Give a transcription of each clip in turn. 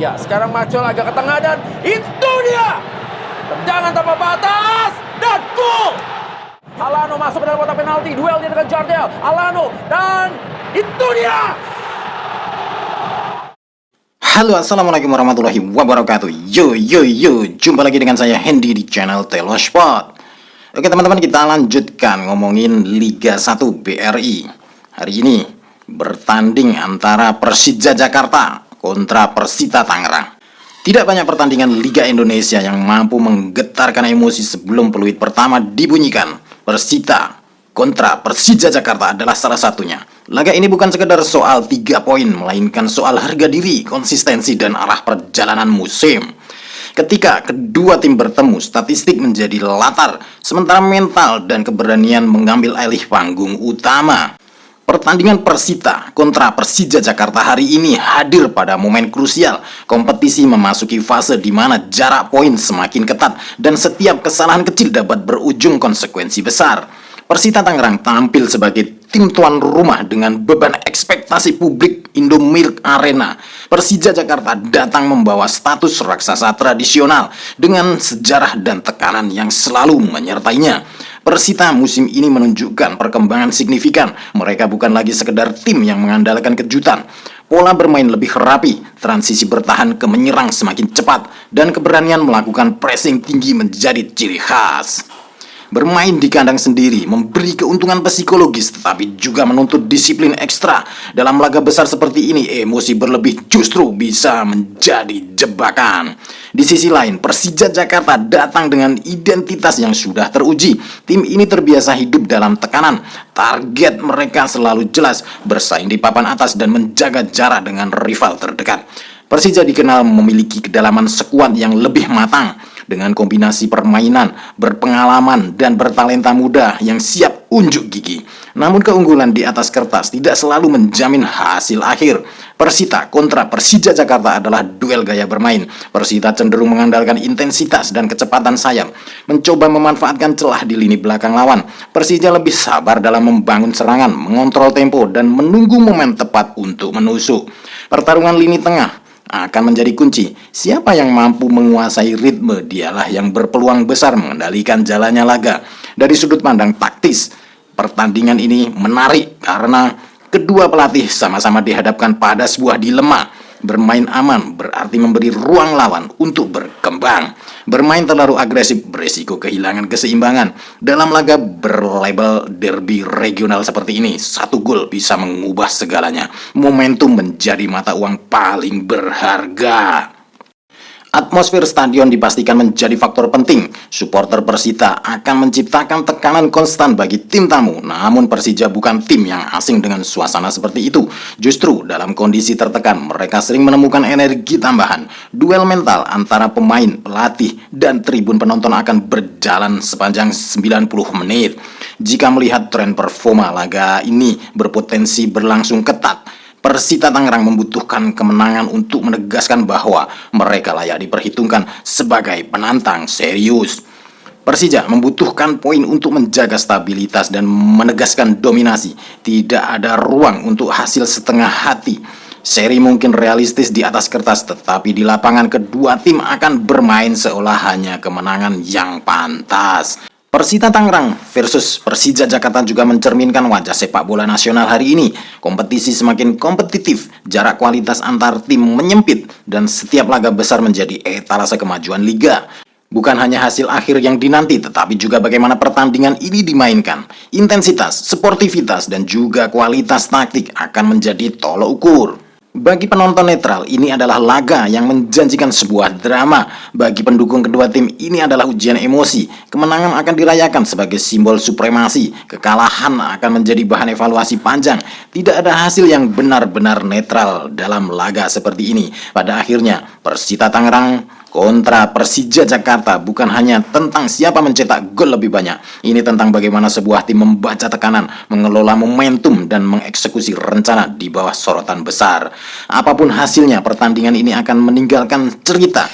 Ya, sekarang Macol agak ke tengah dan itu dia. Tendangan tanpa batas dan gol. Alano masuk ke dalam kotak penalti, duel dia dengan Jardel. Alano dan itu dia. Halo, assalamualaikum warahmatullahi wabarakatuh. Yo, jumpa lagi dengan saya Hendy di channel Telosport. Oke teman-teman, kita lanjutkan ngomongin Liga 1 BRI. Hari ini bertanding antara Persija Jakarta kontra Persita Tangerang. Tidak banyak pertandingan Liga Indonesia yang mampu menggetarkan emosi sebelum peluit pertama dibunyikan. Persita kontra Persija Jakarta adalah salah satunya. Laga ini bukan sekedar soal 3 poin, melainkan soal harga diri, konsistensi, dan arah perjalanan musim. Ketika kedua tim bertemu, statistik menjadi latar, sementara mental dan keberanian mengambil alih panggung utama. Pertandingan Persita kontra Persija Jakarta hari ini hadir pada momen krusial. Kompetisi memasuki fase di mana jarak poin semakin ketat dan setiap kesalahan kecil dapat berujung konsekuensi besar. Persita Tangerang tampil sebagai tim tuan rumah dengan beban ekspektasi publik Indomilk Arena. Persija Jakarta datang membawa status raksasa tradisional dengan sejarah dan tekanan yang selalu menyertainya. Persita musim ini menunjukkan perkembangan signifikan. Mereka bukan lagi sekedar tim yang mengandalkan kejutan. Pola bermain lebih rapi, transisi bertahan ke menyerang semakin cepat, dan keberanian melakukan pressing tinggi menjadi ciri khas. Bermain di kandang sendiri memberi keuntungan psikologis, tetapi juga menuntut disiplin ekstra. Dalam laga besar seperti ini, emosi berlebih justru bisa menjadi jebakan. Di sisi lain, Persija Jakarta datang dengan identitas yang sudah teruji. Tim ini terbiasa hidup dalam tekanan. Target mereka selalu jelas, bersaing di papan atas dan menjaga jarak dengan rival terdekat. Persija dikenal memiliki kedalaman skuad yang lebih matang, dengan kombinasi permainan, berpengalaman, dan bertalenta muda yang siap unjuk gigi. Namun keunggulan di atas kertas tidak selalu menjamin hasil akhir. Persita kontra Persija Jakarta adalah duel gaya bermain. Persita cenderung mengandalkan intensitas dan kecepatan sayap, mencoba memanfaatkan celah di lini belakang lawan. Persija lebih sabar dalam membangun serangan, mengontrol tempo, dan menunggu momen tepat untuk menusuk. Pertarungan lini tengah akan menjadi kunci. Siapa yang mampu menguasai ritme, dialah yang berpeluang besar mengendalikan jalannya laga. Dari sudut pandang taktis, pertandingan ini menarik karena kedua pelatih sama-sama dihadapkan pada sebuah dilema. Bermain aman berarti memberi ruang lawan untuk berkembang. Bermain terlalu agresif beresiko kehilangan keseimbangan. Dalam laga berlabel derby regional seperti ini, 1 gol bisa mengubah segalanya. Momentum menjadi mata uang paling berharga. Atmosfer stadion dipastikan menjadi faktor penting. Supporter Persita akan menciptakan tekanan konstan bagi tim tamu. Namun Persija bukan tim yang asing dengan suasana seperti itu. Justru dalam kondisi tertekan, mereka sering menemukan energi tambahan. Duel mental antara pemain, pelatih, dan tribun penonton akan berjalan sepanjang 90 menit. Jika melihat tren performa laga ini berpotensi berlangsung ketat, Persita Tangerang membutuhkan kemenangan untuk menegaskan bahwa mereka layak diperhitungkan sebagai penantang serius. Persija membutuhkan poin untuk menjaga stabilitas dan menegaskan dominasi. Tidak ada ruang untuk hasil setengah hati. Seri mungkin realistis di atas kertas, tetapi di lapangan kedua tim akan bermain seolah hanya kemenangan yang pantas. Persita Tangerang versus Persija Jakarta juga mencerminkan wajah sepak bola nasional hari ini. Kompetisi semakin kompetitif, jarak kualitas antar tim menyempit, dan setiap laga besar menjadi etalase kemajuan liga. Bukan hanya hasil akhir yang dinanti, tetapi juga bagaimana pertandingan ini dimainkan. Intensitas, sportivitas, dan juga kualitas taktik akan menjadi tolok ukur. Bagi penonton netral, ini adalah laga yang menjanjikan sebuah drama. Bagi pendukung kedua tim, ini adalah ujian emosi. Kemenangan akan dirayakan sebagai simbol supremasi. Kekalahan akan menjadi bahan evaluasi panjang. Tidak ada hasil yang benar-benar netral dalam laga seperti ini. Pada akhirnya, Persita Tangerang kontra Persija Jakarta bukan hanya tentang siapa mencetak gol lebih banyak. Ini tentang bagaimana sebuah tim membaca tekanan, mengelola momentum, dan mengeksekusi rencana di bawah sorotan besar. Apapun hasilnya, pertandingan ini akan meninggalkan cerita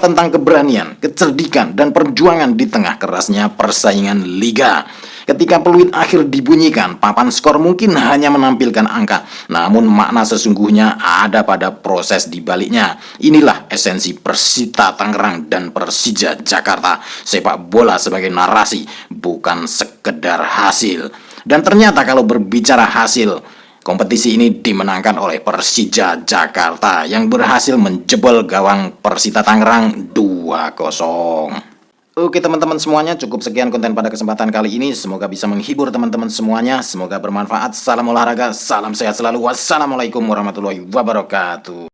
tentang keberanian, kecerdikan, dan perjuangan di tengah kerasnya persaingan liga. Ketika peluit akhir dibunyikan, papan skor mungkin hanya menampilkan angka, namun makna sesungguhnya ada pada proses di baliknya. Inilah esensi Persita Tangerang dan Persija Jakarta. Sepak bola sebagai narasi, bukan sekedar hasil. Dan ternyata kalau berbicara hasil, kompetisi ini dimenangkan oleh Persija Jakarta yang berhasil menjebol gawang Persita Tangerang 2-0. Oke teman-teman semuanya, cukup sekian konten pada kesempatan kali ini. Semoga bisa menghibur teman-teman semuanya. Semoga bermanfaat. Salam olahraga, salam sehat selalu. Wassalamualaikum warahmatullahi wabarakatuh.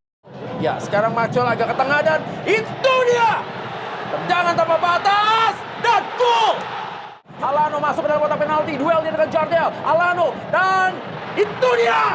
Ya, sekarang Macol agak ke tengah dan itu dia. Tendangan tanpa batas dan gol. Alano masuk ke dalam kotak penalti. Duel dia dengan Jardel. Alano dan itu dia.